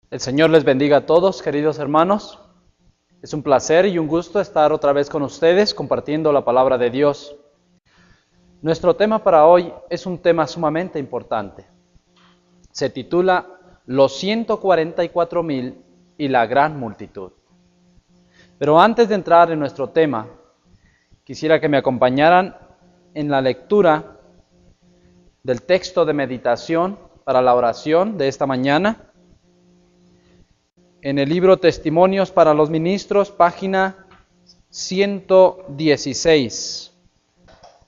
El Señor les bendiga a todos, queridos hermanos. Es un placer y un gusto estar otra vez con ustedes compartiendo la palabra de Dios. Nuestro tema para hoy es un tema sumamente importante. Se titula Los 144,000 y la gran multitud. Pero antes de entrar en nuestro tema, quisiera que me acompañaran en la lectura del texto de meditación para la oración de esta mañana. En el libro Testimonios para los Ministros, página 116,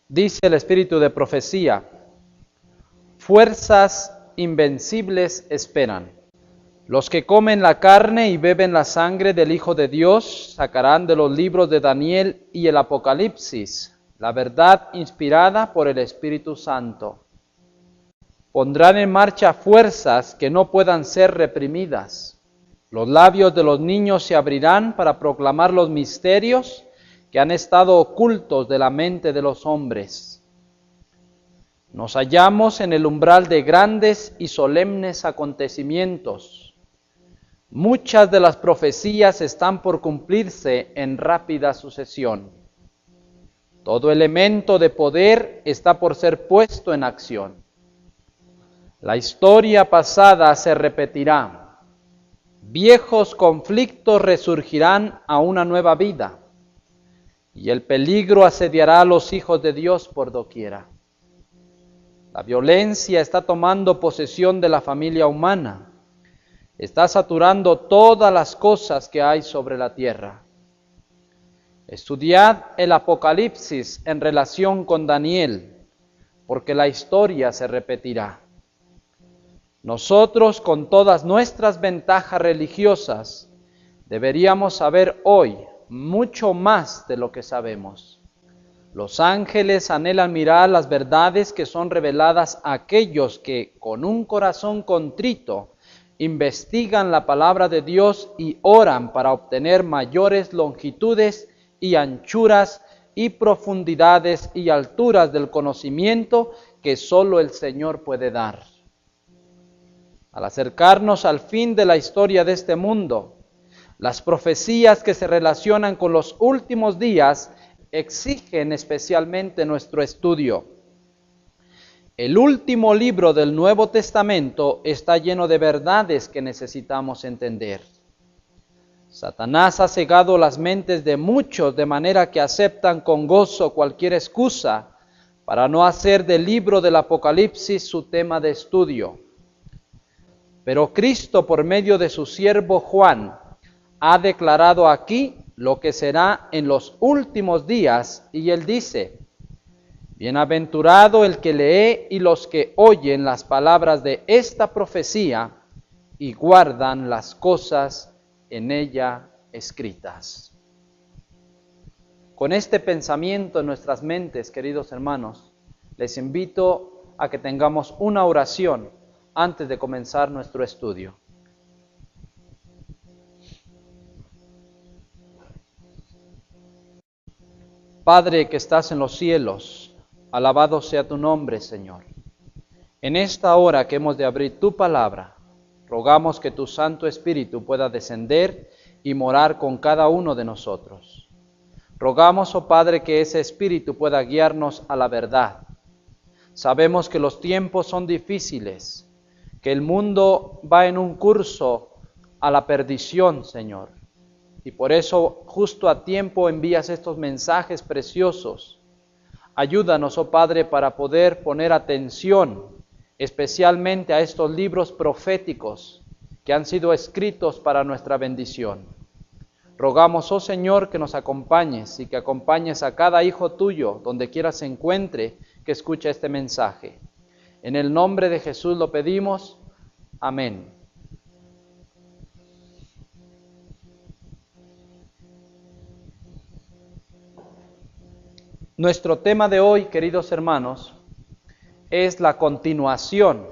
dice el Espíritu de Profecía: fuerzas invencibles esperan. Los que comen la carne y beben la sangre del Hijo de Dios sacarán de los libros de Daniel y el Apocalipsis la verdad inspirada por el Espíritu Santo. Pondrán en marcha fuerzas que no puedan ser reprimidas. Los labios de los niños se abrirán para proclamar los misterios que han estado ocultos de la mente de los hombres. Nos hallamos en el umbral de grandes y solemnes acontecimientos. Muchas de las profecías están por cumplirse en rápida sucesión. Todo elemento de poder está por ser puesto en acción. La historia pasada se repetirá. Viejos conflictos resurgirán a una nueva vida, y el peligro asediará a los hijos de Dios por doquiera. La violencia está tomando posesión de la familia humana, está saturando todas las cosas que hay sobre la tierra. Estudiad el Apocalipsis en relación con Daniel, porque la historia se repetirá. Nosotros, con todas nuestras ventajas religiosas, deberíamos saber hoy mucho más de lo que sabemos. Los ángeles anhelan mirar las verdades que son reveladas a aquellos que, con un corazón contrito, investigan la palabra de Dios y oran para obtener mayores longitudes y anchuras y profundidades y alturas del conocimiento que solo el Señor puede dar. Al acercarnos al fin de la historia de este mundo, las profecías que se relacionan con los últimos días exigen especialmente nuestro estudio. El último libro del Nuevo Testamento está lleno de verdades que necesitamos entender. Satanás ha cegado las mentes de muchos de manera que aceptan con gozo cualquier excusa para no hacer del libro del Apocalipsis su tema de estudio. Pero Cristo, por medio de su siervo Juan, ha declarado aquí lo que será en los últimos días, y él dice: bienaventurado el que lee y los que oyen las palabras de esta profecía y guardan las cosas en ella escritas. Con este pensamiento en nuestras mentes, queridos hermanos, les invito a que tengamos una oración antes de comenzar nuestro estudio. Padre que estás en los cielos, alabado sea tu nombre, Señor. En esta hora que hemos de abrir tu palabra, rogamos que tu Santo Espíritu pueda descender y morar con cada uno de nosotros. Rogamos, oh Padre, que ese Espíritu pueda guiarnos a la verdad. Sabemos que los tiempos son difíciles, que el mundo va en un curso a la perdición, Señor. Y por eso justo a tiempo envías estos mensajes preciosos. Ayúdanos, oh Padre, para poder poner atención especialmente a estos libros proféticos que han sido escritos para nuestra bendición. Rogamos, oh Señor, que nos acompañes y que acompañes a cada hijo tuyo, donde quiera se encuentre, que escuche este mensaje. En el nombre de Jesús lo pedimos. Amén. Nuestro tema de hoy, queridos hermanos, es la continuación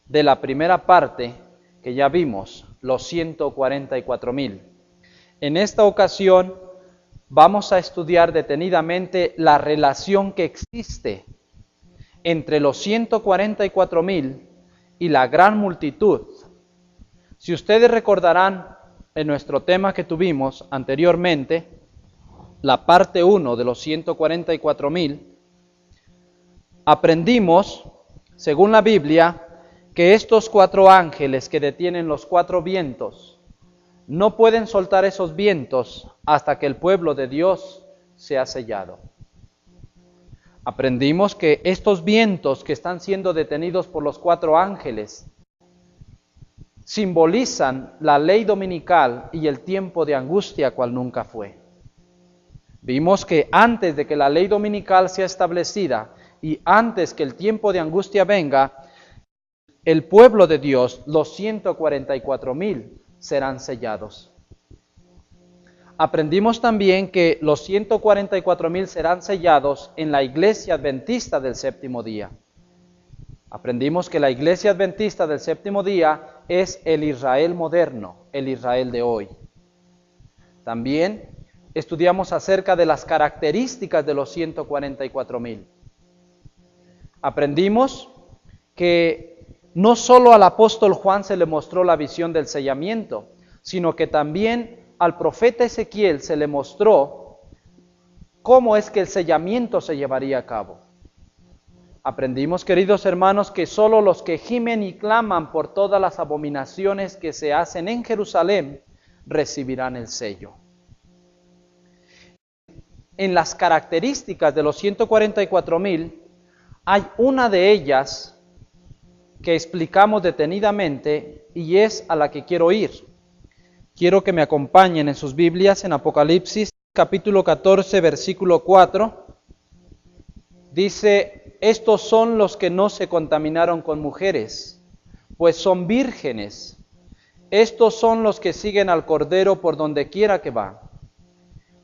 de la primera parte que ya vimos, los 144,000. En esta ocasión vamos a estudiar detenidamente la relación que existe entre los 144,000 y la gran multitud, Si ustedes recordarán en nuestro tema que tuvimos anteriormente, la parte 1 de los 144,000, aprendimos, según la Biblia, que estos 4 ángeles que detienen los 4 vientos no pueden soltar esos vientos hasta que el pueblo de Dios sea sellado. Aprendimos que estos vientos que están siendo detenidos por los 4 ángeles simbolizan la ley dominical y el tiempo de angustia cual nunca fue. Vimos que antes de que la ley dominical sea establecida y antes que el tiempo de angustia venga, el pueblo de Dios, los 144,000, serán sellados. Aprendimos también que los 144,000 serán sellados en la iglesia adventista del séptimo día. Aprendimos que la iglesia adventista del séptimo día es el Israel moderno, el Israel de hoy. También estudiamos acerca de las características de los 144,000. Aprendimos que no solo al apóstol Juan se le mostró la visión del sellamiento, sino que también al profeta Ezequiel se le mostró cómo es que el sellamiento se llevaría a cabo. Aprendimos, queridos hermanos, que solo los que gimen y claman por todas las abominaciones que se hacen en Jerusalén recibirán el sello. En las características de los 144,000, hay una de ellas que explicamos detenidamente y es a la que quiero ir. Quiero que me acompañen en sus Biblias en Apocalipsis capítulo 14, versículo 4. Dice: estos son los que no se contaminaron con mujeres, pues son vírgenes. Estos son los que siguen al Cordero por donde quiera que va.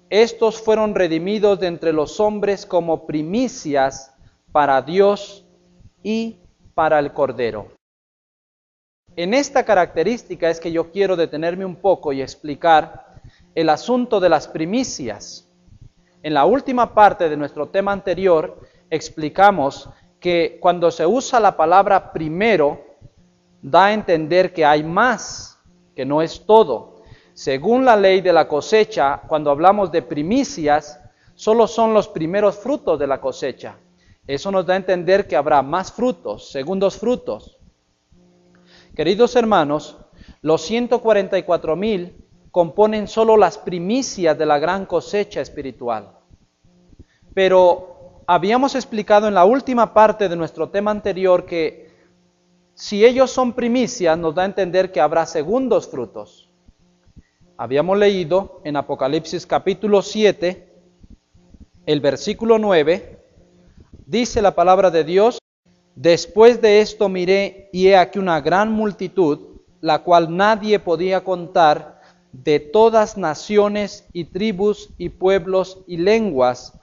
Estos fueron redimidos de entre los hombres como primicias para Dios y para el Cordero. En esta característica es que yo quiero detenerme un poco y explicar el asunto de las primicias. En la última parte de nuestro tema anterior explicamos que cuando se usa la palabra primero, da a entender que hay más, que no es todo. Según la ley de la cosecha, cuando hablamos de primicias, solo son los primeros frutos de la cosecha. Eso nos da a entender que habrá más frutos, segundos frutos. Queridos hermanos, los 144,000 componen solo las primicias de la gran cosecha espiritual. Pero habíamos explicado en la última parte de nuestro tema anterior que si ellos son primicias, nos da a entender que habrá segundos frutos. Habíamos leído en Apocalipsis capítulo 7, el versículo 9, dice la palabra de Dios: después de esto miré y he aquí una gran multitud, la cual nadie podía contar, de todas naciones y tribus y pueblos y lenguas,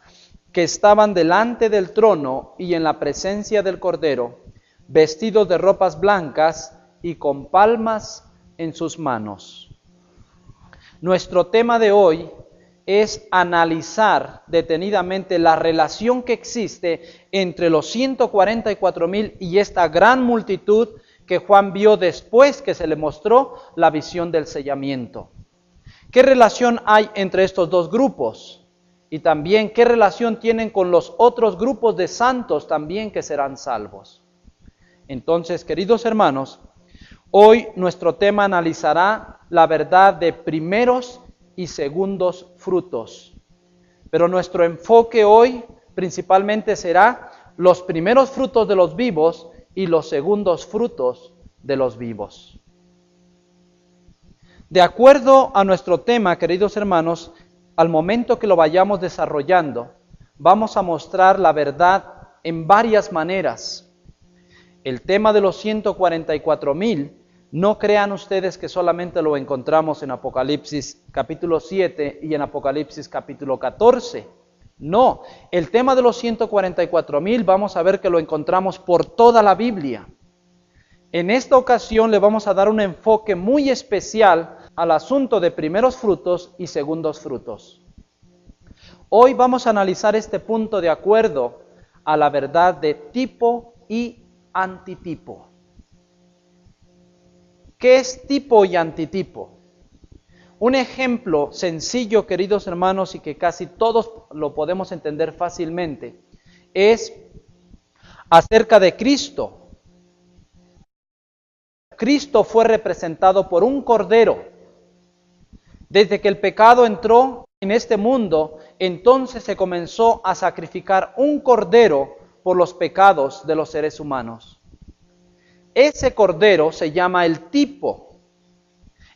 que estaban delante del trono y en la presencia del Cordero, vestidos de ropas blancas y con palmas en sus manos. Nuestro tema de hoy es analizar detenidamente la relación que existe entre los 144,000 y esta gran multitud que Juan vio después que se le mostró la visión del sellamiento. ¿Qué relación hay entre estos dos grupos? Y también, ¿qué relación tienen con los otros grupos de santos también que serán salvos? Entonces, queridos hermanos, hoy nuestro tema analizará la verdad de primeros y segundos frutos. Pero nuestro enfoque hoy principalmente será los primeros frutos de los vivos y los segundos frutos de los vivos. De acuerdo a nuestro tema, queridos hermanos, al momento que lo vayamos desarrollando, vamos a mostrar la verdad en varias maneras. El tema de los 144,000, no crean ustedes que solamente lo encontramos en Apocalipsis capítulo 7 y en Apocalipsis capítulo 14. No, el tema de los 144,000 vamos a ver que lo encontramos por toda la Biblia. En esta ocasión le vamos a dar un enfoque muy especial al asunto de primeros frutos y segundos frutos. Hoy vamos a analizar este punto de acuerdo a la verdad de tipo y antitipo. ¿Qué es tipo y antitipo? Un ejemplo sencillo, queridos hermanos, y que casi todos lo podemos entender fácilmente, es acerca de Cristo. Cristo fue representado por un cordero. Desde que el pecado entró en este mundo, entonces se comenzó a sacrificar un cordero por los pecados de los seres humanos. Ese cordero se llama el tipo.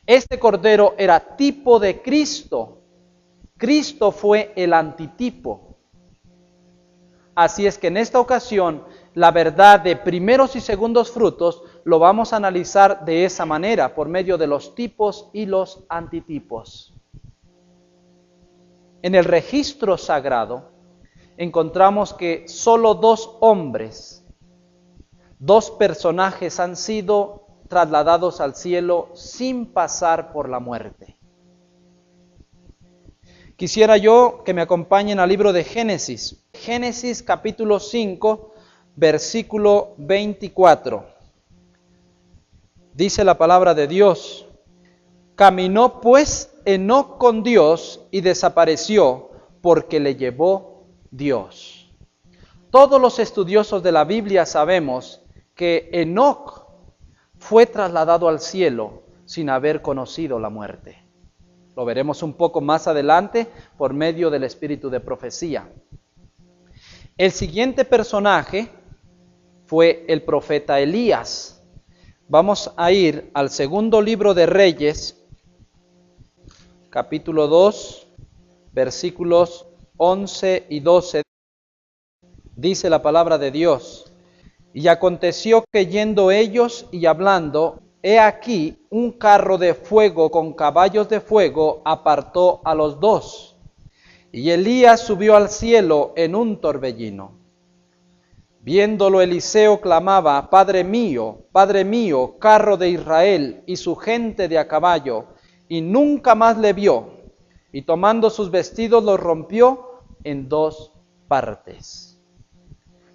Este cordero era tipo de Cristo. Cristo fue el antitipo. Así es que en esta ocasión, la verdad de primeros y segundos frutos lo vamos a analizar de esa manera, por medio de los tipos y los antitipos. En el registro sagrado encontramos que solo dos hombres, dos personajes han sido trasladados al cielo sin pasar por la muerte. Quisiera yo que me acompañen al libro de Génesis. Génesis capítulo 5, versículo 24. Dice la palabra de Dios: caminó pues Enoc con Dios y desapareció porque le llevó Dios. Todos los estudiosos de la Biblia sabemos que Enoc fue trasladado al cielo sin haber conocido la muerte. Lo veremos un poco más adelante por medio del espíritu de profecía. El siguiente personaje fue el profeta Elías. Vamos a ir al segundo libro de Reyes, capítulo 2, versículos 11 y 12. Dice la palabra de Dios: y aconteció que yendo ellos y hablando, he aquí un carro de fuego con caballos de fuego apartó a los dos. Y Elías subió al cielo en un torbellino. Viéndolo Eliseo clamaba: Padre mío, carro de Israel y su gente de a caballo. Y nunca más le vio. Y tomando sus vestidos los rompió en dos partes.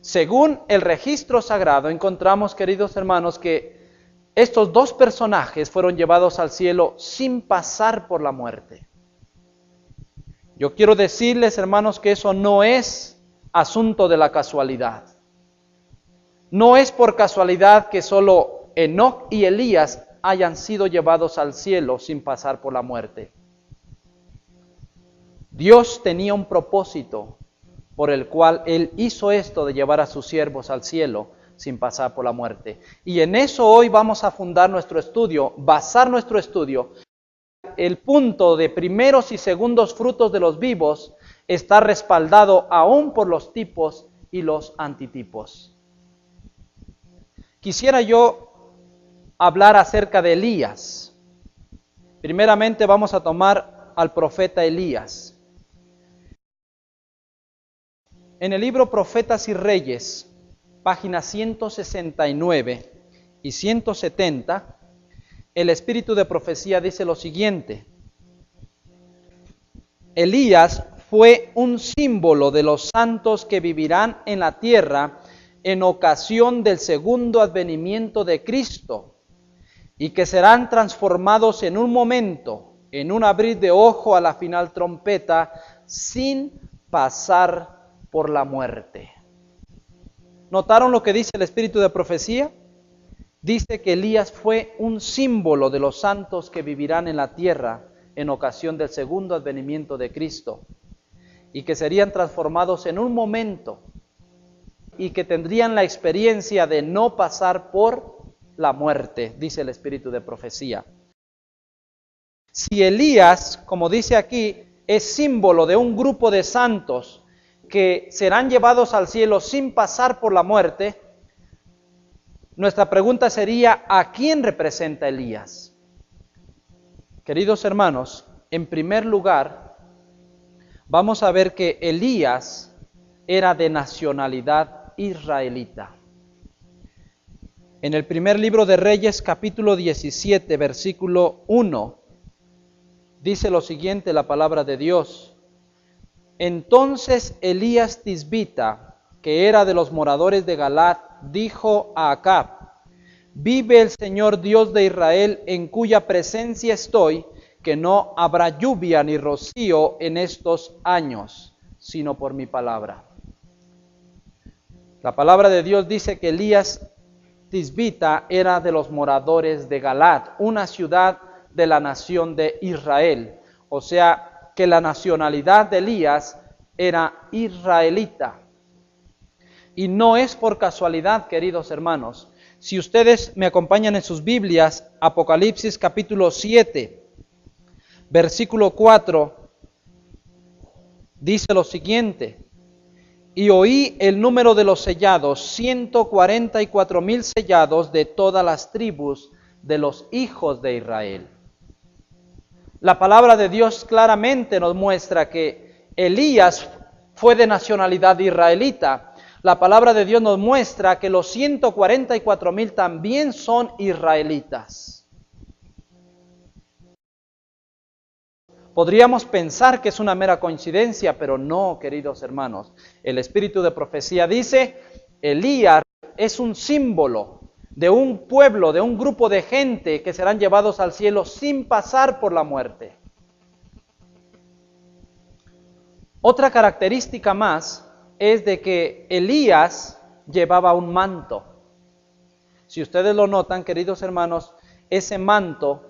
Según el registro sagrado, encontramos, queridos hermanos, que estos dos personajes fueron llevados al cielo sin pasar por la muerte. Yo quiero decirles, hermanos, que eso no es asunto de la casualidad. No es por casualidad que solo Enoc y Elías hayan sido llevados al cielo sin pasar por la muerte. Dios tenía un propósito por el cual Él hizo esto de llevar a sus siervos al cielo sin pasar por la muerte. Y en eso hoy vamos a fundar nuestro estudio, basar nuestro estudio. El punto de primeros y segundos frutos de los vivos está respaldado aún por los tipos y los antitipos. Quisiera yo hablar acerca de Elías. Primeramente vamos a tomar al profeta Elías. En el libro Profetas y Reyes, páginas 169 y 170, el espíritu de profecía dice lo siguiente: Elías fue un símbolo de los santos que vivirán en la tierra en ocasión del segundo advenimiento de Cristo y que serán transformados en un momento, en un abrir de ojo a la final trompeta, sin pasar por la muerte. ¿Notaron lo que dice el espíritu de profecía? Dice que Elías fue un símbolo de los santos que vivirán en la tierra en ocasión del segundo advenimiento de Cristo y que serían transformados en un momento y que tendrían la experiencia de no pasar por la muerte, dice el espíritu de profecía. Si Elías, como dice aquí, es símbolo de un grupo de santos que serán llevados al cielo sin pasar por la muerte, nuestra pregunta sería: ¿a quién representa Elías? Queridos hermanos, en primer lugar, vamos a ver que Elías era de nacionalidad israelita. En el primer libro de Reyes, capítulo 17, versículo 1, dice lo siguiente la palabra de Dios: entonces Elías Tisbita, que era de los moradores de Galat, dijo a Acab: vive el Señor Dios de Israel, en cuya presencia estoy, que no habrá lluvia ni rocío en estos años, sino por mi palabra. La palabra de Dios dice que Elías Tisbita era de los moradores de Galat, una ciudad de la nación de Israel. O sea, que la nacionalidad de Elías era israelita. Y no es por casualidad, queridos hermanos. Si ustedes me acompañan en sus Biblias, Apocalipsis capítulo 7, versículo 4, dice lo siguiente: y oí el número de los sellados, 144,000 sellados de todas las tribus de los hijos de Israel. La palabra de Dios claramente nos muestra que Elías fue de nacionalidad israelita. La palabra de Dios nos muestra que los 144,000 también son israelitas. Podríamos pensar que es una mera coincidencia, pero no, queridos hermanos. El espíritu de profecía dice, Elías es un símbolo de un pueblo, de un grupo de gente que serán llevados al cielo sin pasar por la muerte. Otra característica más es de que Elías llevaba un manto. Si ustedes lo notan, queridos hermanos, ese manto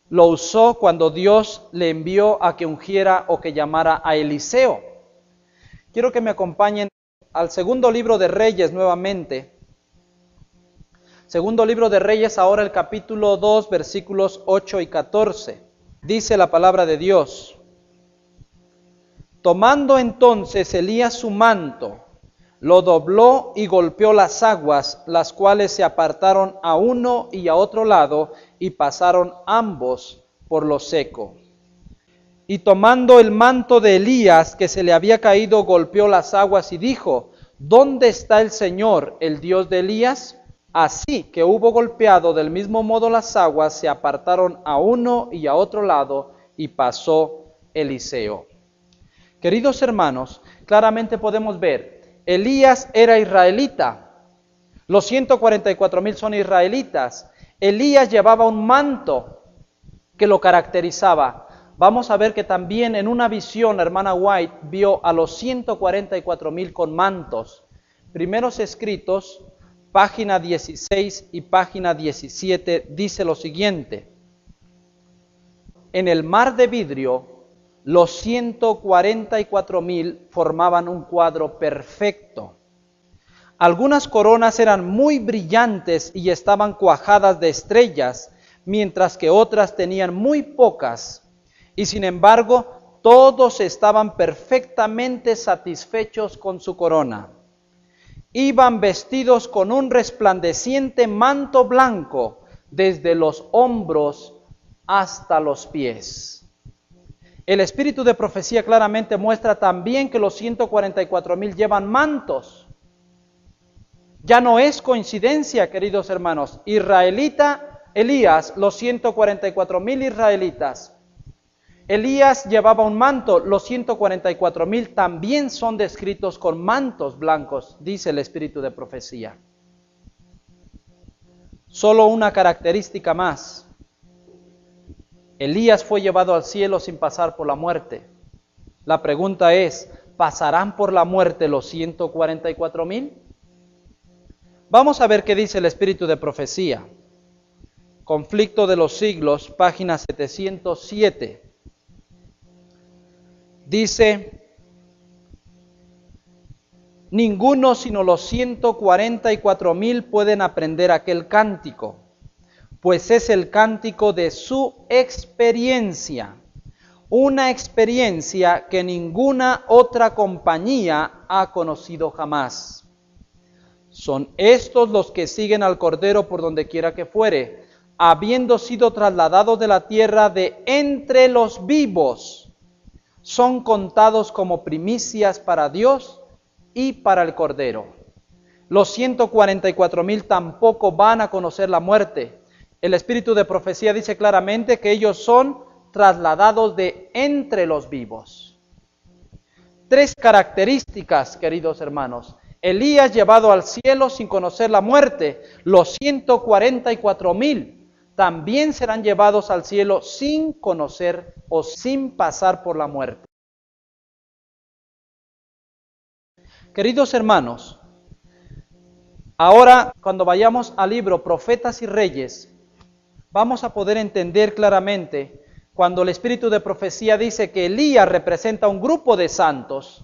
lo usó cuando Dios le envió a que ungiera o que llamara a Eliseo. Quiero que me acompañen al segundo libro de Reyes nuevamente. Segundo libro de Reyes, ahora el capítulo 2, versículos 8 y 14. Dice la palabra de Dios: tomando entonces Elías su manto, lo dobló y golpeó las aguas, las cuales se apartaron a uno y a otro lado, y pasaron ambos por lo seco. Y tomando el manto de Elías, que se le había caído, golpeó las aguas y dijo: ¿dónde está el Señor, el Dios de Elías? Así que hubo golpeado del mismo modo las aguas, se apartaron a uno y a otro lado, y pasó Eliseo. Queridos hermanos, claramente podemos ver, Elías era israelita. Los 144,000 son israelitas. Elías llevaba un manto que lo caracterizaba. Vamos a ver que también en una visión la hermana White vio a los 144,000 con mantos. Primeros Escritos, página 16 y página 17, dice lo siguiente: en el mar de vidrio, los 144,000 formaban un cuadro perfecto. Algunas coronas eran muy brillantes y estaban cuajadas de estrellas, mientras que otras tenían muy pocas. Y sin embargo, todos estaban perfectamente satisfechos con su corona. Iban vestidos con un resplandeciente manto blanco, desde los hombros hasta los pies. El espíritu de profecía claramente muestra también que los 144,000 llevan mantos. Ya no es coincidencia, queridos hermanos. Israelita, Elías, los 144,000 israelitas. Elías llevaba un manto, los 144,000 también son descritos con mantos blancos, dice el espíritu de profecía. Solo una característica más. Elías fue llevado al cielo sin pasar por la muerte. La pregunta es, ¿pasarán por la muerte los 144,000? Vamos a ver qué dice el espíritu de profecía. Conflicto de los siglos, página 707. Dice: ninguno sino los 144,000 pueden aprender aquel cántico, pues es el cántico de su experiencia, una experiencia que ninguna otra compañía ha conocido jamás. Son estos los que siguen al Cordero por donde quiera que fuere, habiendo sido trasladados de la tierra de entre los vivos, son contados como primicias para Dios y para el Cordero. Los 144,000 tampoco van a conocer la muerte. El espíritu de profecía dice claramente que ellos son trasladados de entre los vivos. Tres características, queridos hermanos. Elías llevado al cielo sin conocer la muerte. Los 144,000 también serán llevados al cielo sin conocer o sin pasar por la muerte. Queridos hermanos, ahora cuando vayamos al libro Profetas y Reyes, vamos a poder entender claramente cuando el espíritu de profecía dice que Elías representa un grupo de santos.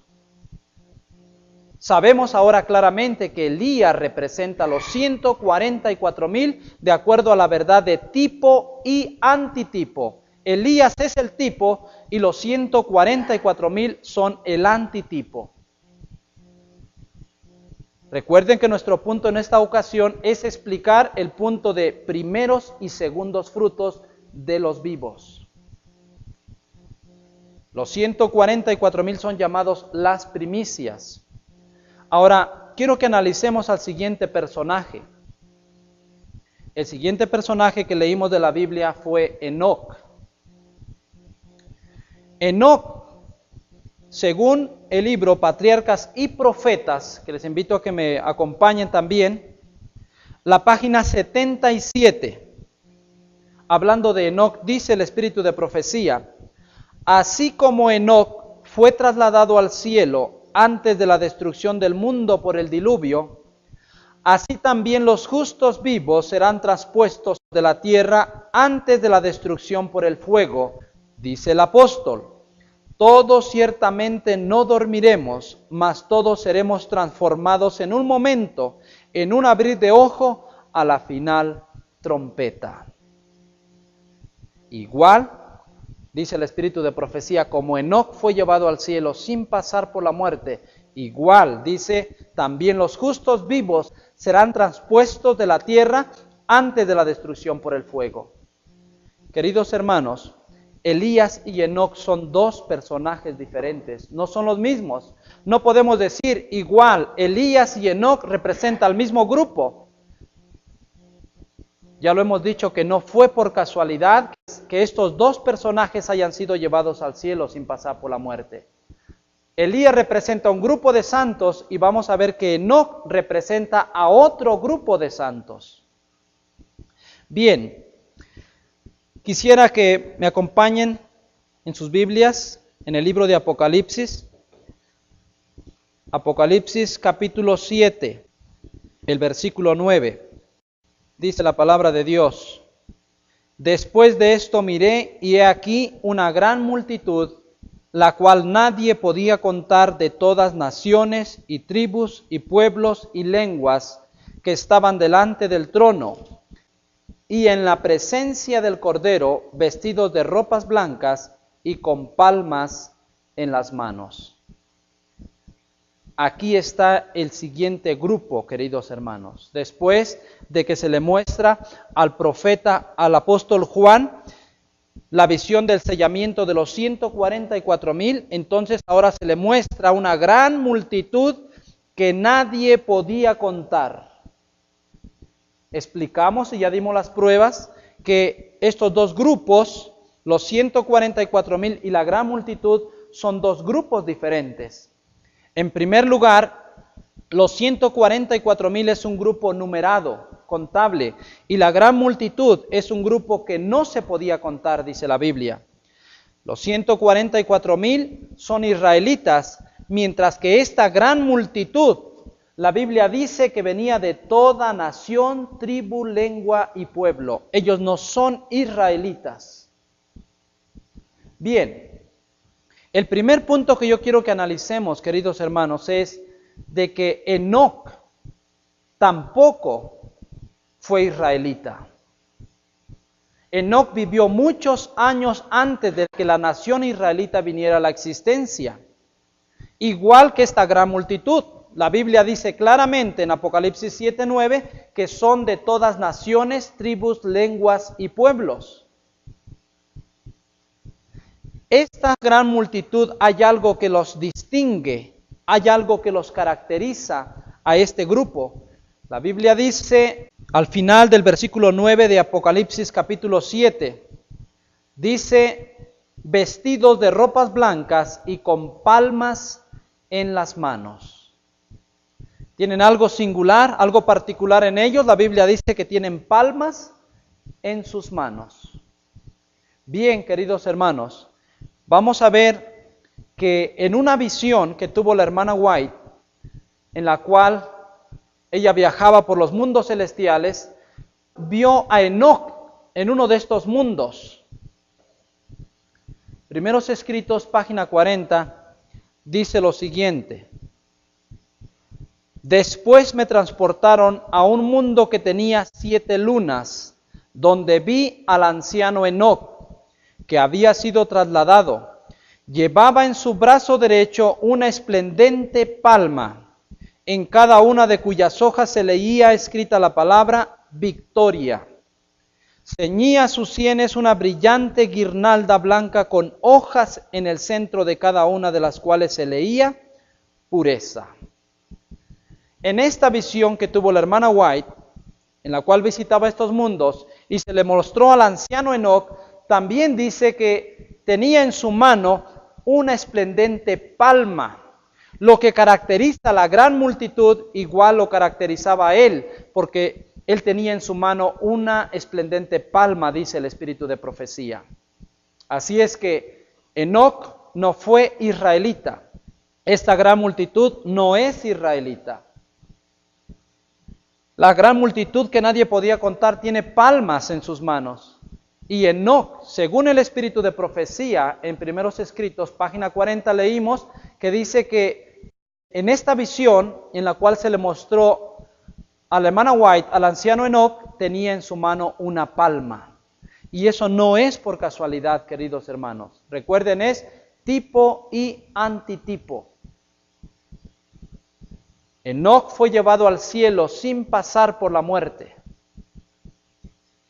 Sabemos ahora claramente que Elías representa a los 144,000 de acuerdo a la verdad de tipo y antitipo. Elías es el tipo y los 144,000 son el antitipo. Recuerden que nuestro punto en esta ocasión es explicar el punto de primeros y segundos frutos de los vivos. Los 144,000 son llamados las primicias. Ahora, quiero que analicemos al siguiente personaje. El siguiente personaje que leímos de la Biblia fue Enoc. Enoc, según el libro Patriarcas y Profetas, que les invito a que me acompañen también, la página 77, hablando de Enoc, dice el espíritu de profecía: así como Enoc fue trasladado al cielo antes de la destrucción del mundo por el diluvio, así también los justos vivos serán traspuestos de la tierra antes de la destrucción por el fuego, dice el apóstol. Todos ciertamente no dormiremos, mas todos seremos transformados en un momento, en un abrir de ojo, a la final trompeta. Igual, dice el espíritu de profecía, como Enoc fue llevado al cielo sin pasar por la muerte, igual, dice, también los justos vivos serán traspuestos de la tierra antes de la destrucción por el fuego. Queridos hermanos, Elías y Enoc son dos personajes diferentes, no son los mismos. No podemos decir igual, Elías y Enoc representan al mismo grupo. Ya lo hemos dicho que no fue por casualidad que estos dos personajes hayan sido llevados al cielo sin pasar por la muerte. Elías representa un grupo de santos y vamos a ver que Enoc representa a otro grupo de santos. Bien, quisiera que me acompañen en sus Biblias, en el libro de Apocalipsis. Apocalipsis capítulo 7, el versículo 9. Dice la palabra de Dios: después de esto miré, y he aquí una gran multitud, la cual nadie podía contar, de todas naciones y tribus y pueblos y lenguas, que estaban delante del trono y en la presencia del Cordero, vestidos de ropas blancas y con palmas en las manos. Aquí está el siguiente grupo, queridos hermanos. Después de que se le muestra al profeta, al apóstol Juan, la visión del sellamiento de los 144,000, entonces ahora se le muestra una gran multitud que nadie podía contar. Explicamos y ya dimos las pruebas que estos dos grupos, los 144,000 y la gran multitud, son dos grupos diferentes. En primer lugar, los 144,000 es un grupo numerado, contable, y la gran multitud es un grupo que no se podía contar, dice la Biblia. Los 144,000 son israelitas, mientras que esta gran multitud, la Biblia dice que venía de toda nación, tribu, lengua y pueblo. Ellos no son israelitas. Bien. El primer punto que yo quiero que analicemos, queridos hermanos, es de que Enoc tampoco fue israelita. Enoc vivió muchos años antes de que la nación israelita viniera a la existencia, igual que esta gran multitud. La Biblia dice claramente en Apocalipsis 7:9 que son de todas naciones, tribus, lenguas y pueblos. Esta gran multitud, hay algo que los distingue, hay algo que los caracteriza a este grupo. La Biblia dice al final del versículo 9 de Apocalipsis capítulo 7, dice, vestidos de ropas blancas y con palmas en las manos. Tienen algo singular, algo particular en ellos. La Biblia dice que tienen palmas en sus manos. Bien, queridos hermanos, vamos a ver que en una visión que tuvo la hermana White, en la cual ella viajaba por los mundos celestiales, vio a Enoc en uno de estos mundos. Primeros Escritos, página 40, dice lo siguiente: después me transportaron a un mundo que tenía 7 lunas, donde vi al anciano Enoc, que había sido trasladado. Llevaba en su brazo derecho una esplendente palma, en cada una de cuyas hojas se leía escrita la palabra Victoria. Ceñía a sus sienes una brillante guirnalda blanca con hojas en el centro de cada una de las cuales se leía Pureza. En esta visión que tuvo la hermana White, en la cual visitaba estos mundos y se le mostró al anciano Enoc, también dice que tenía en su mano una esplendente palma. Lo que caracteriza a la gran multitud, igual lo caracterizaba a él, porque él tenía en su mano una esplendente palma, dice el espíritu de profecía. Así es que Enoc no fue israelita. Esta gran multitud no es israelita. La gran multitud que nadie podía contar tiene palmas en sus manos. Y Enoc, según el espíritu de profecía, en Primeros Escritos, página 40, leímos que dice que en esta visión, en la cual se le mostró a la hermana White, al anciano Enoc, tenía en su mano una palma. Y eso no es por casualidad, queridos hermanos. Recuerden, es tipo y antitipo. Enoc fue llevado al cielo sin pasar por la muerte.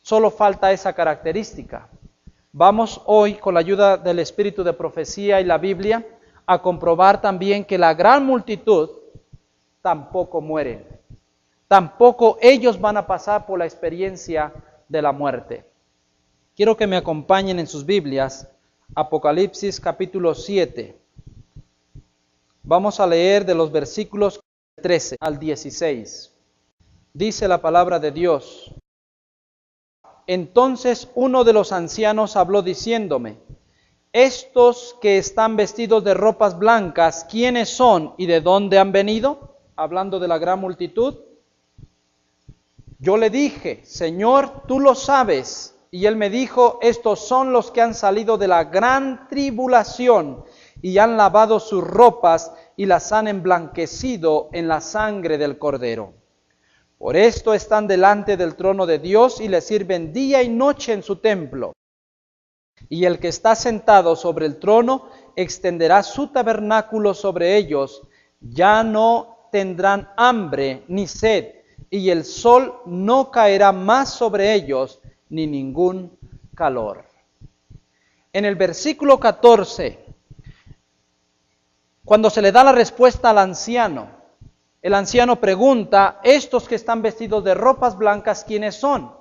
Solo falta esa característica. Vamos hoy, con la ayuda del espíritu de profecía y la Biblia, a comprobar también que la gran multitud tampoco mueren. Tampoco ellos van a pasar por la experiencia de la muerte. Quiero que me acompañen en sus Biblias, Apocalipsis capítulo 7. Vamos a leer de los versículos 13 al 16. Dice la palabra de Dios: entonces uno de los ancianos habló diciéndome: estos que están vestidos de ropas blancas, ¿quiénes son y de dónde han venido? Hablando de la gran multitud. Yo le dije: Señor, tú lo sabes. Y él me dijo: estos son los que han salido de la gran tribulación y han lavado sus ropas y las han emblanquecido en la sangre del Cordero. Por esto están delante del trono de Dios y le sirven día y noche en su templo. Y el que está sentado sobre el trono extenderá su tabernáculo sobre ellos. Ya no tendrán hambre ni sed, y el sol no caerá más sobre ellos, ni ningún calor. En el versículo 14, cuando se le da la respuesta al anciano, el anciano pregunta: estos que están vestidos de ropas blancas, ¿quiénes son?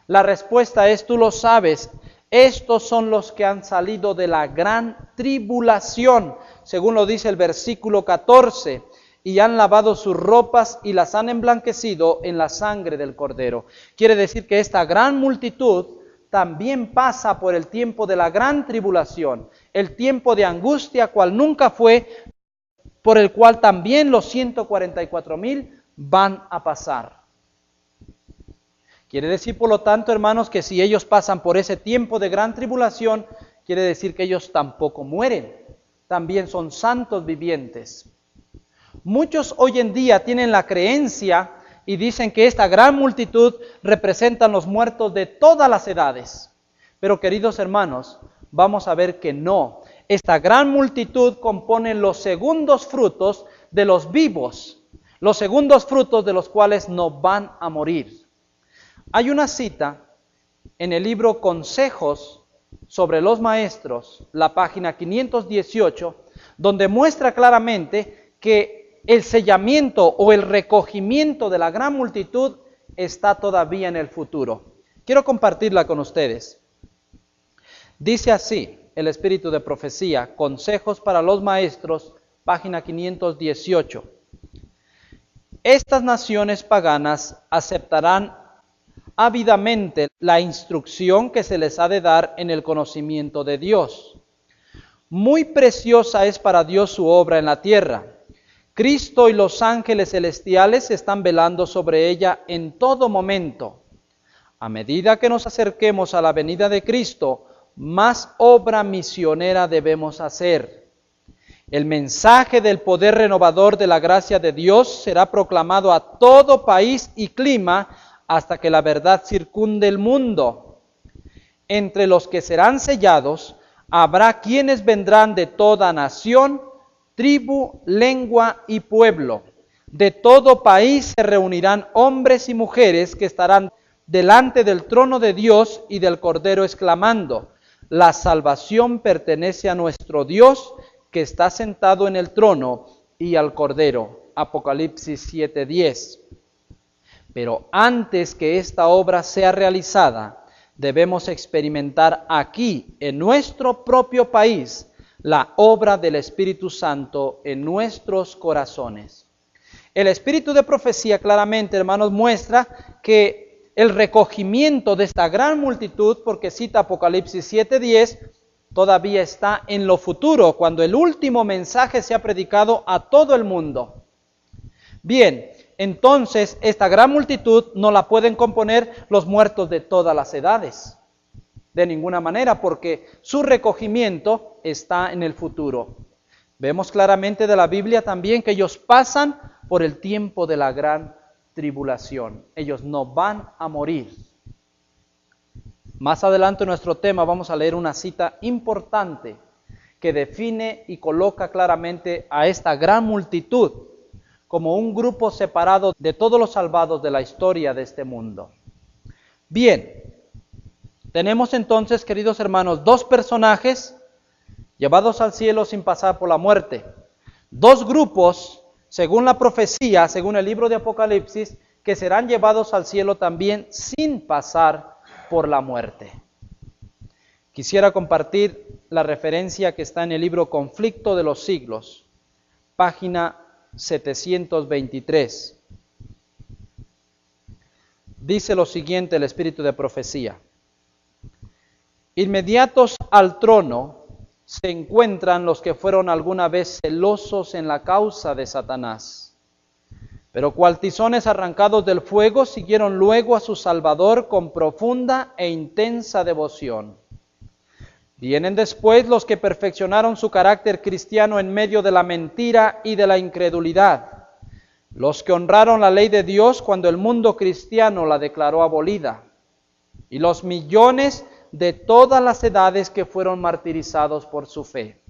La respuesta es: tú lo sabes, estos son los que han salido de la gran tribulación, según lo dice el versículo 14, y han lavado sus ropas y las han emblanquecido en la sangre del Cordero. Quiere decir que esta gran multitud también pasa por el tiempo de la gran tribulación, el tiempo de angustia cual nunca fue, por el cual también los 144,000 van a pasar. Quiere decir, por lo tanto, hermanos, que si ellos pasan por ese tiempo de gran tribulación, quiere decir que ellos tampoco mueren, también son santos vivientes. Muchos hoy en día tienen la creencia y dicen que esta gran multitud representan los muertos de todas las edades. Pero, queridos hermanos, vamos a ver que no. Esta gran multitud compone los segundos frutos de los vivos, los segundos frutos de los cuales no van a morir. Hay una cita en el libro Consejos sobre los Maestros, la página 518, donde muestra claramente que el sellamiento o el recogimiento de la gran multitud está todavía en el futuro. Quiero compartirla con ustedes. Dice así el espíritu de profecía, Consejos para los Maestros, página 518. estas naciones paganas aceptarán ávidamente la instrucción que se les ha de dar en el conocimiento de Dios. Muy preciosa es para Dios su obra en la tierra. Cristo y los ángeles celestiales están velando sobre ella en todo momento. A medida que nos acerquemos a la venida de Cristo, más obra misionera debemos hacer. El mensaje del poder renovador de la gracia de Dios será proclamado a todo país y clima hasta que la verdad circunde el mundo. Entre los que serán sellados, habrá quienes vendrán de toda nación, tribu, lengua y pueblo. De todo país se reunirán hombres y mujeres que estarán delante del trono de Dios y del Cordero exclamando: la salvación pertenece a nuestro Dios que está sentado en el trono y al Cordero. Apocalipsis 7:10. Pero antes que esta obra sea realizada, debemos experimentar aquí, en nuestro propio país, la obra del Espíritu Santo en nuestros corazones. El espíritu de profecía claramente, hermanos, muestra que el recogimiento de esta gran multitud, porque cita Apocalipsis 7:10, todavía está en lo futuro, cuando el último mensaje se ha predicado a todo el mundo. Bien, entonces esta gran multitud no la pueden componer los muertos de todas las edades, de ninguna manera, porque su recogimiento está en el futuro. Vemos claramente de la Biblia también que ellos pasan por el tiempo de la gran tribulación. Ellos no van a morir. Más adelante en nuestro tema vamos a leer una cita importante que define y coloca claramente a esta gran multitud como un grupo separado de todos los salvados de la historia de este mundo. Bien, tenemos entonces, queridos hermanos, dos personajes llevados al cielo sin pasar por la muerte. Dos grupos, según la profecía, según el libro de Apocalipsis, que serán llevados al cielo también sin pasar por la muerte. Quisiera compartir la referencia que está en el libro Conflicto de los Siglos, página 723. Dice lo siguiente el espíritu de profecía: inmediatos al trono se encuentran los que fueron alguna vez celosos en la causa de Satanás, pero cual tizones arrancados del fuego siguieron luego a su Salvador con profunda e intensa devoción. Vienen después los que perfeccionaron su carácter cristiano en medio de la mentira y de la incredulidad, los que honraron la ley de Dios cuando el mundo cristiano la declaró abolida, y los millones de todas las edades que fueron martirizados por su fe.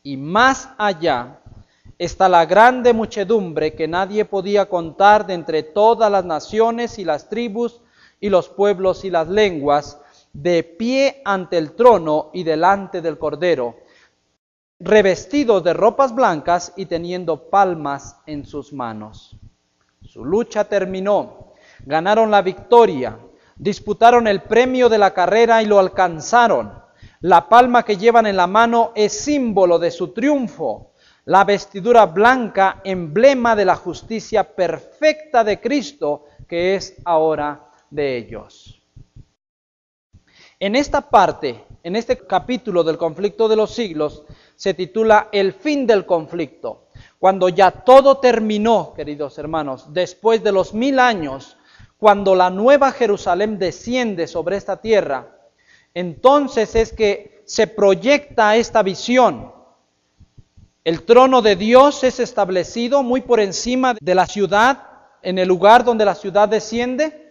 Y más allá está la grande muchedumbre que nadie podía contar de entre todas las naciones y las tribus y los pueblos y las lenguas, de pie ante el trono y delante del Cordero, revestidos de ropas blancas y teniendo palmas en sus manos. Su lucha terminó, ganaron la victoria, disputaron el premio de la carrera y lo alcanzaron. La palma que llevan en la mano es símbolo de su triunfo. La vestidura blanca, emblema de la justicia perfecta de Cristo, que es ahora de ellos. En esta parte, en este capítulo del conflicto de los siglos, se titula El fin del conflicto. Cuando ya todo terminó, queridos hermanos, después de los 1000 años, cuando la nueva Jerusalén desciende sobre esta tierra, entonces es que se proyecta esta visión. El trono de Dios es establecido muy por encima de la ciudad, en el lugar donde la ciudad desciende.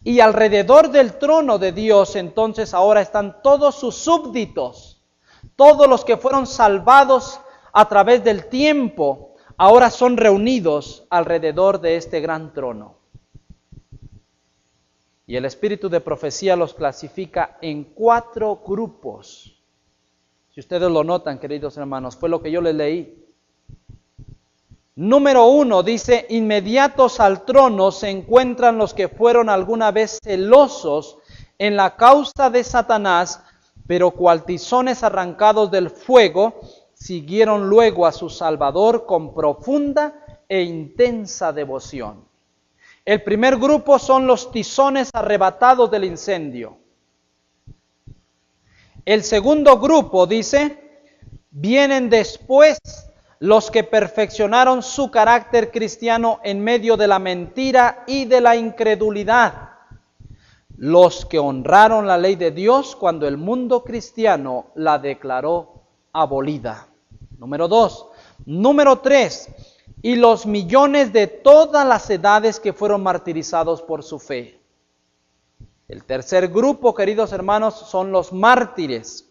Y alrededor del trono de Dios, entonces ahora están todos sus súbditos, todos los que fueron salvados a través del tiempo, ahora son reunidos alrededor de este gran trono. Y el espíritu de profecía los clasifica en 4 grupos. Si ustedes lo notan, queridos hermanos, fue lo que yo les leí. Número 1 dice: inmediatos al trono se encuentran los que fueron alguna vez celosos en la causa de Satanás, pero cual tizones arrancados del fuego, siguieron luego a su Salvador con profunda e intensa devoción. El primer grupo son los tizones arrebatados del incendio. El segundo grupo, dice, vienen después los que perfeccionaron su carácter cristiano en medio de la mentira y de la incredulidad. Los que honraron la ley de Dios cuando el mundo cristiano la declaró abolida. Número 2. Número 3. Y los millones de todas las edades que fueron martirizados por su fe. El tercer grupo, queridos hermanos, son los mártires.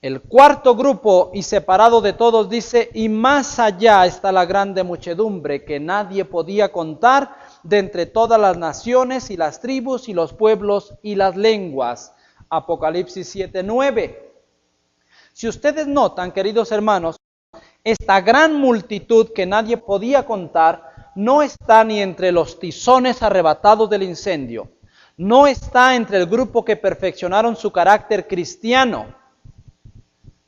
El cuarto grupo, y separado de todos, dice, y más allá está la grande muchedumbre que nadie podía contar de entre todas las naciones y las tribus y los pueblos y las lenguas. Apocalipsis 7:9. Si ustedes notan, queridos hermanos, esta gran multitud que nadie podía contar no está ni entre los tizones arrebatados del incendio, no está entre el grupo que perfeccionaron su carácter cristiano,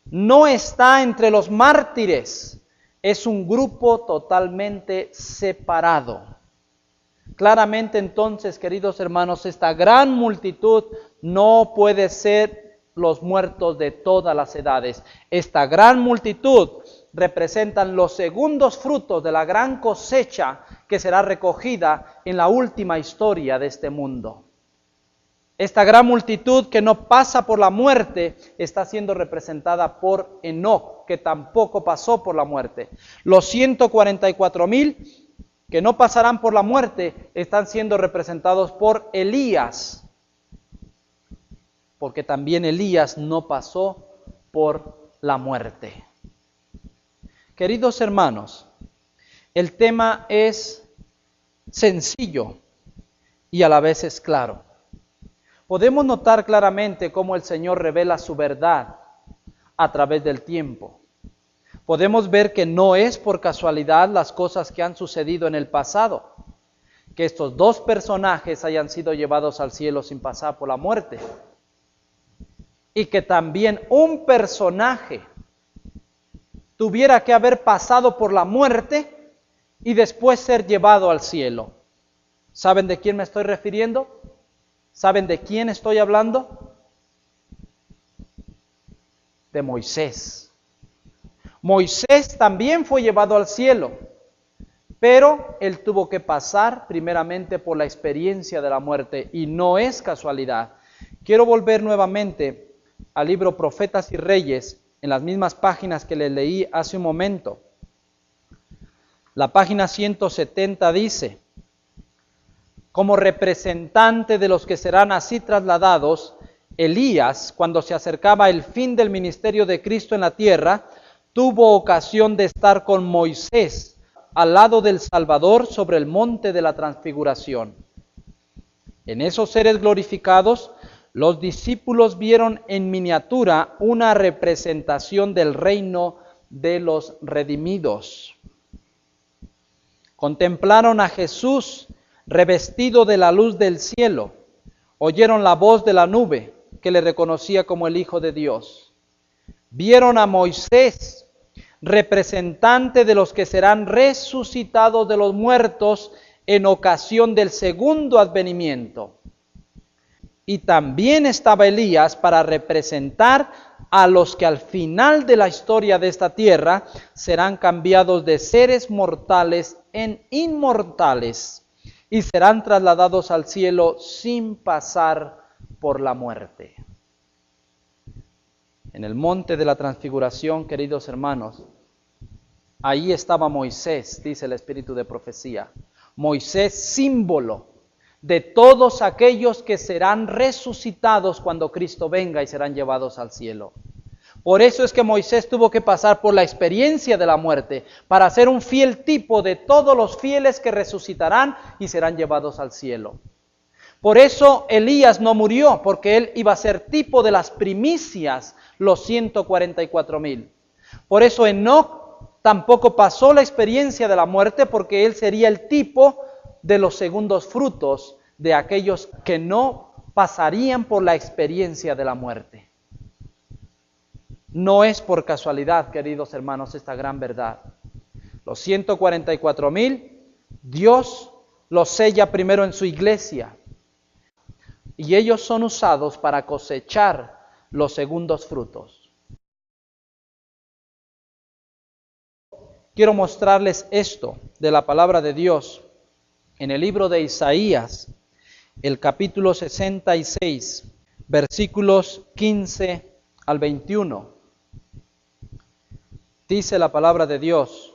no está entre los mártires, es un grupo totalmente separado. Claramente entonces, queridos hermanos, esta gran multitud no puede ser los muertos de todas las edades. Esta gran multitud representan los segundos frutos de la gran cosecha que será recogida en la última historia de este mundo. Esta gran multitud que no pasa por la muerte está siendo representada por Enoc, que tampoco pasó por la muerte. Los 144,000 que no pasarán por la muerte están siendo representados por Elías, porque también Elías no pasó por la muerte. Queridos hermanos, el tema es sencillo y a la vez es claro. Podemos notar claramente cómo el Señor revela su verdad a través del tiempo. Podemos ver que no es por casualidad las cosas que han sucedido en el pasado, que estos dos personajes hayan sido llevados al cielo sin pasar por la muerte, y que también un personaje tuviera que haber pasado por la muerte y después ser llevado al cielo. ¿Saben de quién me estoy refiriendo? ¿Saben de quién estoy hablando? De Moisés. Moisés también fue llevado al cielo, pero él tuvo que pasar primeramente por la experiencia de la muerte y no es casualidad. Quiero volver nuevamente al libro Profetas y Reyes, en las mismas páginas que les leí hace un momento. La página 170 dice: como representante de los que serán así trasladados, Elías, cuando se acercaba el fin del ministerio de Cristo en la tierra, tuvo ocasión de estar con Moisés al lado del Salvador sobre el monte de la transfiguración. En esos seres glorificados, los discípulos vieron en miniatura una representación del reino de los redimidos. Contemplaron a Jesús revestido de la luz del cielo, oyeron la voz de la nube que le reconocía como el Hijo de Dios. Vieron a Moisés, representante de los que serán resucitados de los muertos en ocasión del segundo advenimiento. Y también estaba Elías para representar a los que al final de la historia de esta tierra serán cambiados de seres mortales en inmortales y serán trasladados al cielo sin pasar por la muerte. En el monte de la transfiguración, queridos hermanos, ahí estaba Moisés, dice el espíritu de profecía. Moisés, símbolo de todos aquellos que serán resucitados cuando Cristo venga y serán llevados al cielo. Por eso es que Moisés tuvo que pasar por la experiencia de la muerte, para ser un fiel tipo de todos los fieles que resucitarán y serán llevados al cielo. Por eso Elías no murió, porque él iba a ser tipo de las primicias, los 144,000. Por eso Enoc tampoco pasó la experiencia de la muerte, porque él sería el tipo de los segundos frutos de aquellos que no pasarían por la experiencia de la muerte. No es por casualidad, queridos hermanos, esta gran verdad. Los 144,000, Dios los sella primero en su iglesia. Y ellos son usados para cosechar los segundos frutos. Quiero mostrarles esto de la palabra de Dios en el libro de Isaías, el capítulo 66, versículos 15 al 21. Dice la palabra de Dios: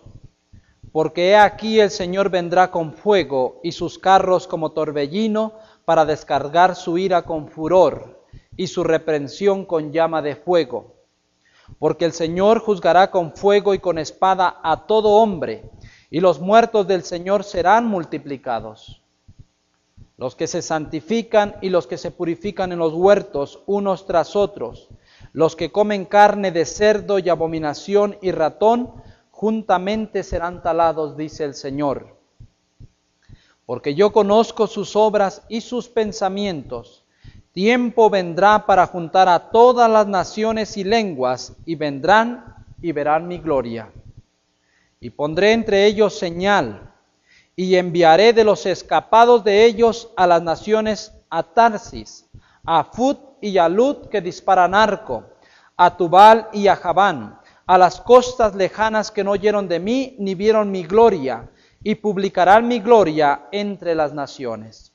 porque he aquí el Señor vendrá con fuego y sus carros como torbellino para descargar su ira con furor y su reprensión con llama de fuego. Porque el Señor juzgará con fuego y con espada a todo hombre, y los muertos del Señor serán multiplicados. Los que se santifican y los que se purifican en los huertos unos tras otros, los que comen carne de cerdo y abominación y ratón, juntamente serán talados, dice el Señor. Porque yo conozco sus obras y sus pensamientos. Tiempo vendrá para juntar a todas las naciones y lenguas, y vendrán y verán mi gloria. Y pondré entre ellos señal, y enviaré de los escapados de ellos a las naciones a Tarsis, a Fut y a Lud que disparan arco, a Tubal y a Javán, a las costas lejanas que no oyeron de mí ni vieron mi gloria, y publicarán mi gloria entre las naciones.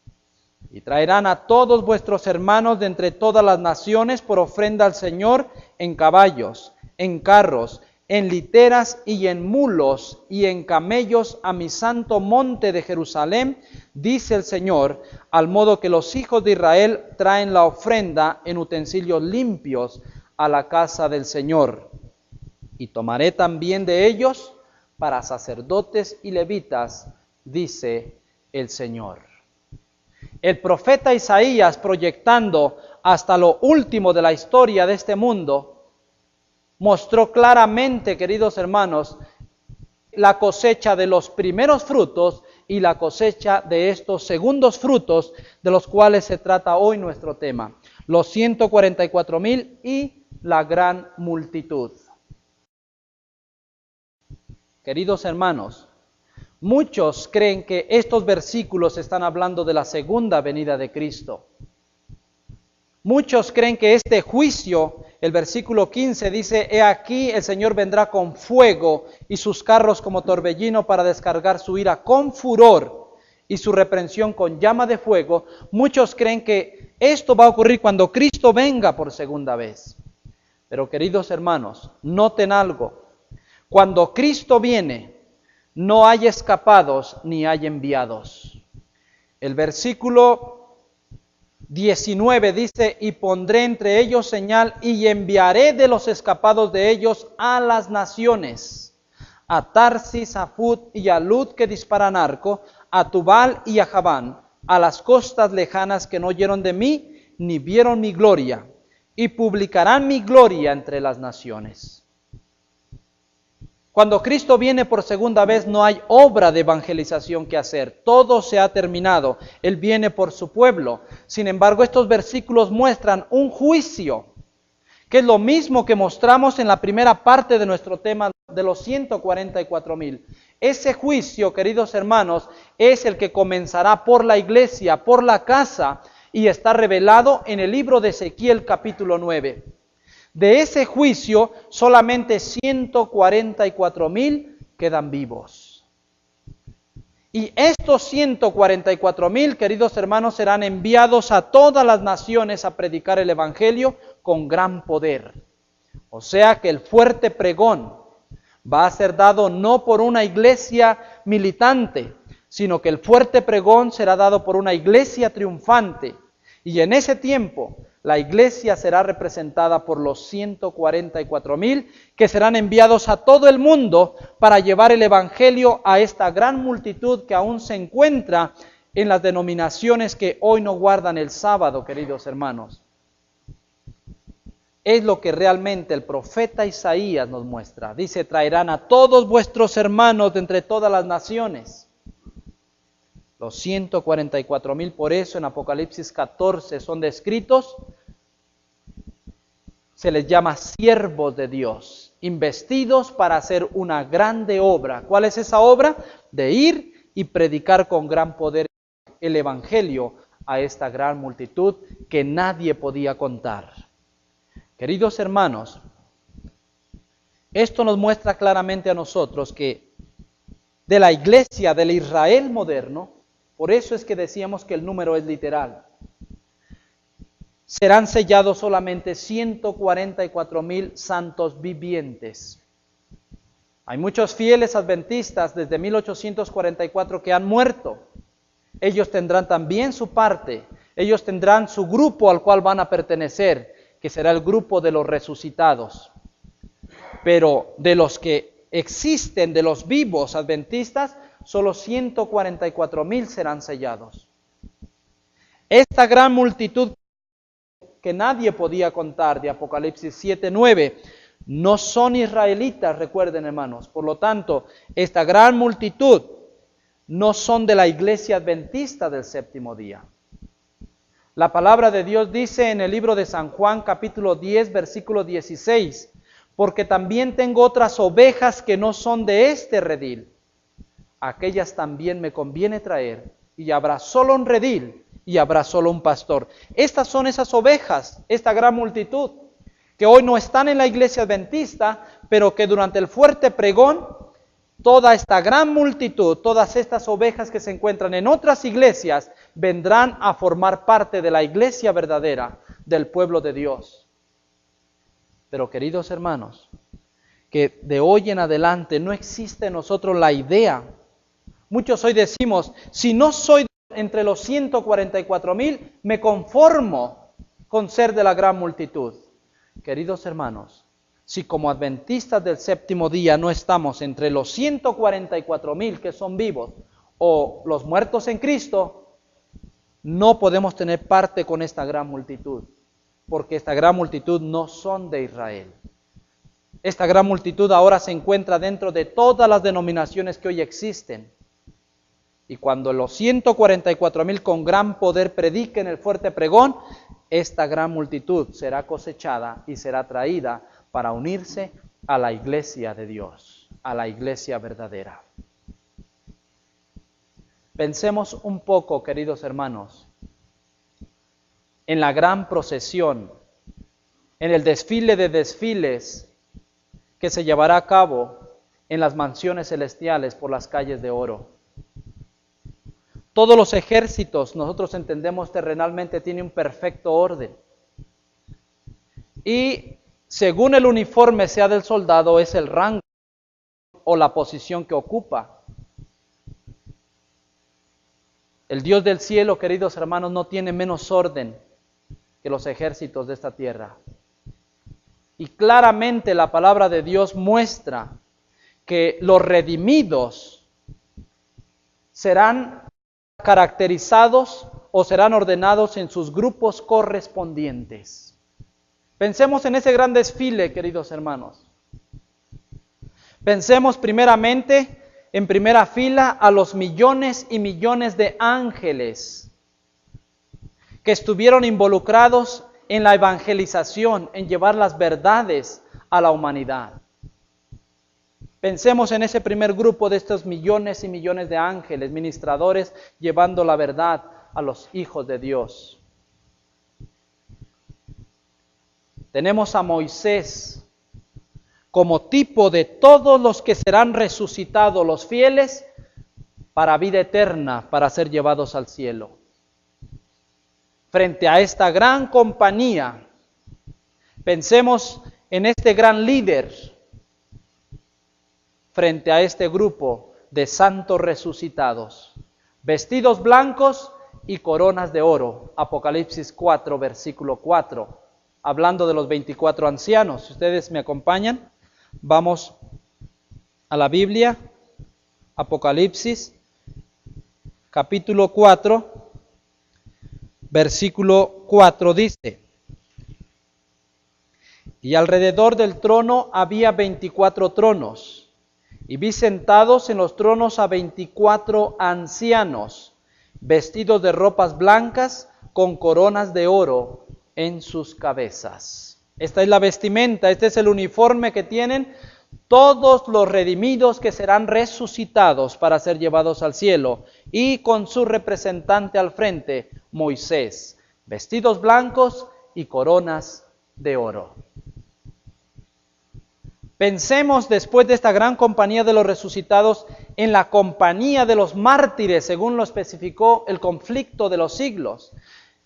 Y traerán a todos vuestros hermanos de entre todas las naciones por ofrenda al Señor en caballos, en carros, en literas y en mulos y en camellos a mi santo monte de Jerusalén, dice el Señor, al modo que los hijos de Israel traen la ofrenda en utensilios limpios a la casa del Señor. Y tomaré también de ellos para sacerdotes y levitas, dice el Señor. El profeta Isaías, proyectando hasta lo último de la historia de este mundo, mostró claramente, queridos hermanos, la cosecha de los primeros frutos y la cosecha de estos segundos frutos, de los cuales se trata hoy nuestro tema. Los 144,000 y la gran multitud. Queridos hermanos, muchos creen que estos versículos están hablando de la segunda venida de Cristo. Muchos creen que este juicio, el versículo 15 dice, he aquí el Señor vendrá con fuego y sus carros como torbellino para descargar su ira con furor y su reprensión con llama de fuego. Muchos creen que esto va a ocurrir cuando Cristo venga por segunda vez. Pero queridos hermanos, noten algo. Cuando Cristo viene, no hay escapados ni hay enviados. El versículo 19 dice, y pondré entre ellos señal y enviaré de los escapados de ellos a las naciones, a Tarsis, a Fut y a Lud que disparan arco, a Tubal y a Javán, a las costas lejanas que no oyeron de mí ni vieron mi gloria, y publicarán mi gloria entre las naciones. Cuando Cristo viene por segunda vez no hay obra de evangelización que hacer. Todo se ha terminado. Él viene por su pueblo. Sin embargo, estos versículos muestran un juicio, que es lo mismo que mostramos en la primera parte de nuestro tema de los 144,000. Ese juicio, queridos hermanos, es el que comenzará por la iglesia, por la casa, y está revelado en el libro de Ezequiel capítulo 9. De ese juicio, solamente 144,000 quedan vivos. Y estos 144,000, queridos hermanos, serán enviados a todas las naciones a predicar el Evangelio con gran poder. O sea que el fuerte pregón va a ser dado no por una iglesia militante, sino que el fuerte pregón será dado por una iglesia triunfante. Y en ese tiempo, la iglesia será representada por los 144,000 que serán enviados a todo el mundo para llevar el Evangelio a esta gran multitud que aún se encuentra en las denominaciones que hoy no guardan el sábado, queridos hermanos. Es lo que realmente el profeta Isaías nos muestra. Dice, traerán a todos vuestros hermanos de entre todas las naciones. Los 144,000, por eso en Apocalipsis 14 son descritos se les llama siervos de Dios, investidos para hacer una grande obra. ¿Cuál es esa obra? De ir y predicar con gran poder el Evangelio a esta gran multitud que nadie podía contar. Queridos hermanos, esto nos muestra claramente a nosotros que de la iglesia, del Israel moderno, por eso es que decíamos que el número es literal, serán sellados solamente 144,000 santos vivientes. Hay muchos fieles adventistas desde 1844 que han muerto. Ellos tendrán también su parte, ellos tendrán su grupo al cual van a pertenecer, que será el grupo de los resucitados. Pero de los que existen, de los vivos adventistas, solo 144,000 serán sellados. Esta gran multitud que nadie podía contar de Apocalipsis 7:9, no son israelitas, recuerden hermanos. Por lo tanto, esta gran multitud no son de la iglesia adventista del séptimo día. La palabra de Dios dice en el libro de San Juan, capítulo 10, versículo 16, porque también tengo otras ovejas que no son de este redil. Aquellas también me conviene traer, y habrá solo un redil, y habrá solo un pastor. Estas son esas ovejas, esta gran multitud, que hoy no están en la iglesia adventista, pero que durante el fuerte pregón, toda esta gran multitud, todas estas ovejas que se encuentran en otras iglesias, vendrán a formar parte de la iglesia verdadera, del pueblo de Dios. Pero queridos hermanos, que de hoy en adelante no existe en nosotros la idea. Muchos hoy decimos, si no soy entre los 144,000, me conformo con ser de la gran multitud. Queridos hermanos, si como adventistas del séptimo día no estamos entre los 144,000 que son vivos o los muertos en Cristo, no podemos tener parte con esta gran multitud, porque esta gran multitud no son de Israel. Esta gran multitud ahora se encuentra dentro de todas las denominaciones que hoy existen. Y cuando los 144,000 con gran poder prediquen el fuerte pregón, esta gran multitud será cosechada y será traída para unirse a la iglesia de Dios, a la iglesia verdadera. Pensemos un poco, queridos hermanos, en la gran procesión, en el desfile de desfiles que se llevará a cabo en las mansiones celestiales por las calles de oro. Todos los ejércitos, nosotros entendemos terrenalmente, tienen un perfecto orden. Y según el uniforme sea del soldado, es el rango o la posición que ocupa. El Dios del cielo, queridos hermanos, no tiene menos orden que los ejércitos de esta tierra. Y claramente la palabra de Dios muestra que los redimidos serán caracterizados o serán ordenados en sus grupos correspondientes. Pensemos en ese gran desfile, queridos hermanos. Pensemos primeramente, en primera fila, a los millones y millones de ángeles que estuvieron involucrados en la evangelización, en llevar las verdades a la humanidad. Pensemos en ese primer grupo de estos millones y millones de ángeles, ministradores, llevando la verdad a los hijos de Dios. Tenemos a Moisés como tipo de todos los que serán resucitados, los fieles, para vida eterna, para ser llevados al cielo. Frente a esta gran compañía, pensemos en este gran líder, frente a este grupo de santos resucitados, vestidos blancos y coronas de oro. Apocalipsis 4, versículo 4, hablando de los 24 ancianos. Si ustedes me acompañan, vamos a la Biblia, Apocalipsis, capítulo 4, versículo 4 dice: y alrededor del trono había 24 tronos, y vi sentados en los tronos a 24 ancianos, vestidos de ropas blancas, con coronas de oro en sus cabezas. Esta es la vestimenta, este es el uniforme que tienen todos los redimidos que serán resucitados para ser llevados al cielo, y con su representante al frente, Moisés, vestidos blancos y coronas de oro. Pensemos, después de esta gran compañía de los resucitados, en la compañía de los mártires, según lo especificó el conflicto de los siglos.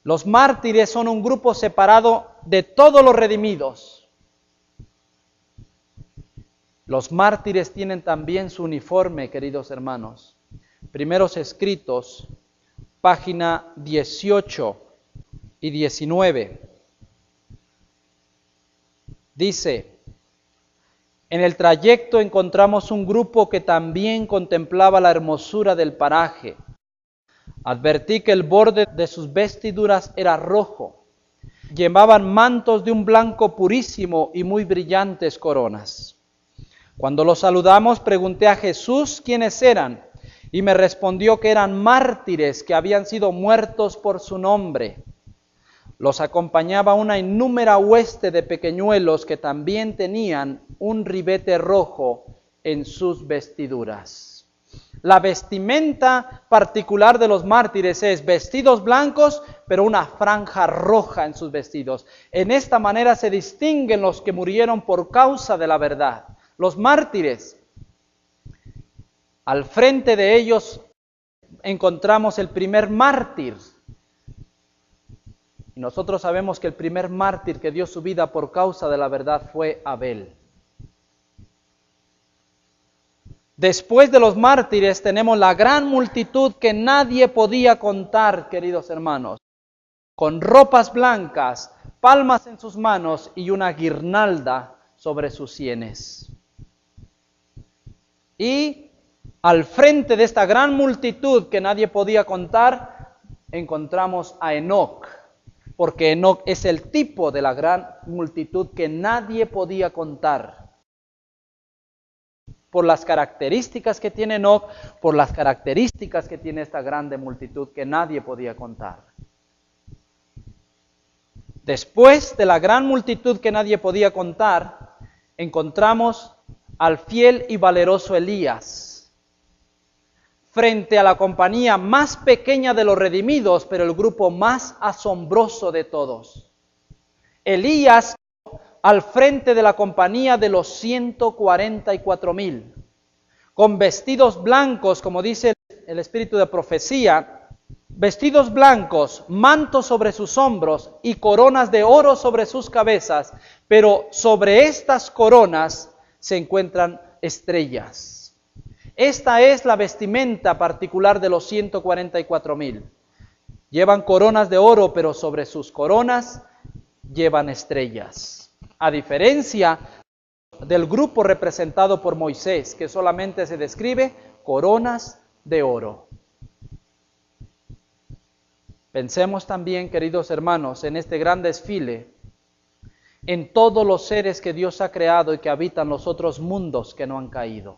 Los mártires son un grupo separado de todos los redimidos. Los mártires tienen también su uniforme, queridos hermanos. Primeros Escritos, página 18 y 19. Dice: en el trayecto encontramos un grupo que también contemplaba la hermosura del paraje. Advertí que el borde de sus vestiduras era rojo. Llevaban mantos de un blanco purísimo y muy brillantes coronas. Cuando los saludamos, pregunté a Jesús quiénes eran, y me respondió que eran mártires que habían sido muertos por su nombre. Los acompañaba una innúmera hueste de pequeñuelos que también tenían un ribete rojo en sus vestiduras. La vestimenta particular de los mártires es vestidos blancos, pero una franja roja en sus vestidos. En esta manera se distinguen los que murieron por causa de la verdad. Los mártires, al frente de ellos encontramos el primer mártir. Y nosotros sabemos que el primer mártir que dio su vida por causa de la verdad fue Abel. Después de los mártires tenemos la gran multitud que nadie podía contar, queridos hermanos, con ropas blancas, palmas en sus manos y una guirnalda sobre sus sienes. Y al frente de esta gran multitud que nadie podía contar, encontramos a Enoc, porque Enoc es el tipo de la gran multitud que nadie podía contar. Por las características que tiene Enoc, por las características que tiene esta grande multitud que nadie podía contar. Después de la gran multitud que nadie podía contar, encontramos al fiel y valeroso Elías, frente a la compañía más pequeña de los redimidos, pero el grupo más asombroso de todos. Elías al frente de la compañía de los 144,000, con vestidos blancos, como dice el espíritu de profecía, vestidos blancos, mantos sobre sus hombros y coronas de oro sobre sus cabezas, pero sobre estas coronas se encuentran estrellas. Esta es la vestimenta particular de los 144,000. Llevan coronas de oro, pero sobre sus coronas llevan estrellas. A diferencia del grupo representado por Moisés, que solamente se describe coronas de oro. Pensemos también, queridos hermanos, en este gran desfile, en todos los seres que Dios ha creado y que habitan los otros mundos que no han caído.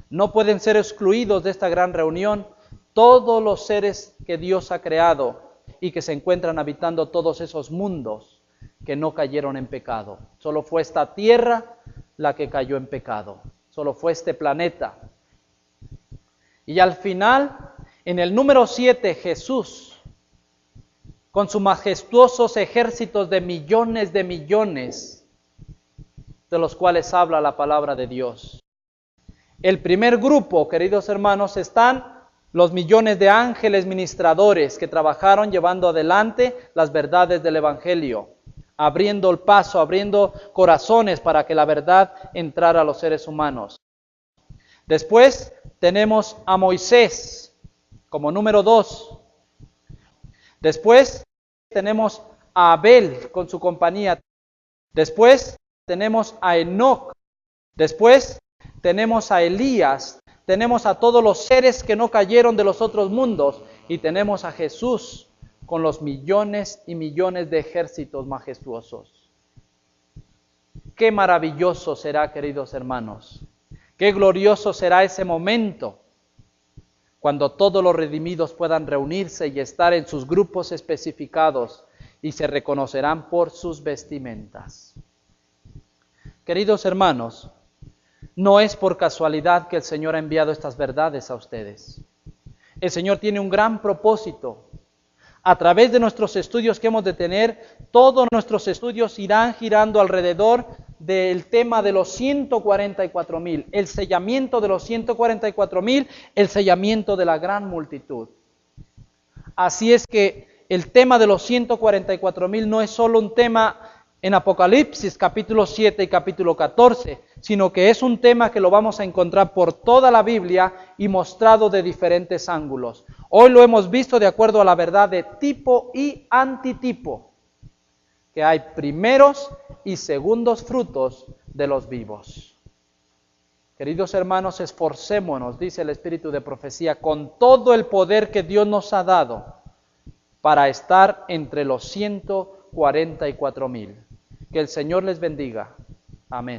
No pueden ser excluidos de esta gran reunión todos los seres que Dios ha creado y que se encuentran habitando todos esos mundos que no cayeron en pecado. Solo fue esta tierra la que cayó en pecado. Solo fue este planeta. Y al final, en el número 7, Jesús, con sus majestuosos ejércitos de millones, de los cuales habla la palabra de Dios. El primer grupo, queridos hermanos, están los millones de ángeles ministradores que trabajaron llevando adelante las verdades del Evangelio, abriendo el paso, abriendo corazones para que la verdad entrara a los seres humanos. Después tenemos a Moisés como número 2. Después tenemos a Abel con su compañía. Después tenemos a Enoc. Después tenemos a Elías. Tenemos a todos los seres que no cayeron de los otros mundos. Y tenemos a Jesús con los millones y millones de ejércitos majestuosos. Qué maravilloso será, queridos hermanos. Qué glorioso será ese momento cuando todos los redimidos puedan reunirse y estar en sus grupos especificados y se reconocerán por sus vestimentas. Queridos hermanos, no es por casualidad que el Señor ha enviado estas verdades a ustedes. El Señor tiene un gran propósito. A través de nuestros estudios que hemos de tener, todos nuestros estudios irán girando alrededor del tema de los 144,000, el sellamiento de los 144,000, el sellamiento de la gran multitud. Así es que el tema de los 144,000 no es solo un tema en Apocalipsis capítulo 7 y capítulo 14, sino que es un tema que lo vamos a encontrar por toda la Biblia y mostrado de diferentes ángulos. Hoy lo hemos visto de acuerdo a la verdad de tipo y antitipo, que hay primeros y segundos frutos de los vivos. Queridos hermanos, esforcémonos, dice el Espíritu de Profecía, con todo el poder que Dios nos ha dado para estar entre los 144,000. Que el Señor les bendiga. Amén.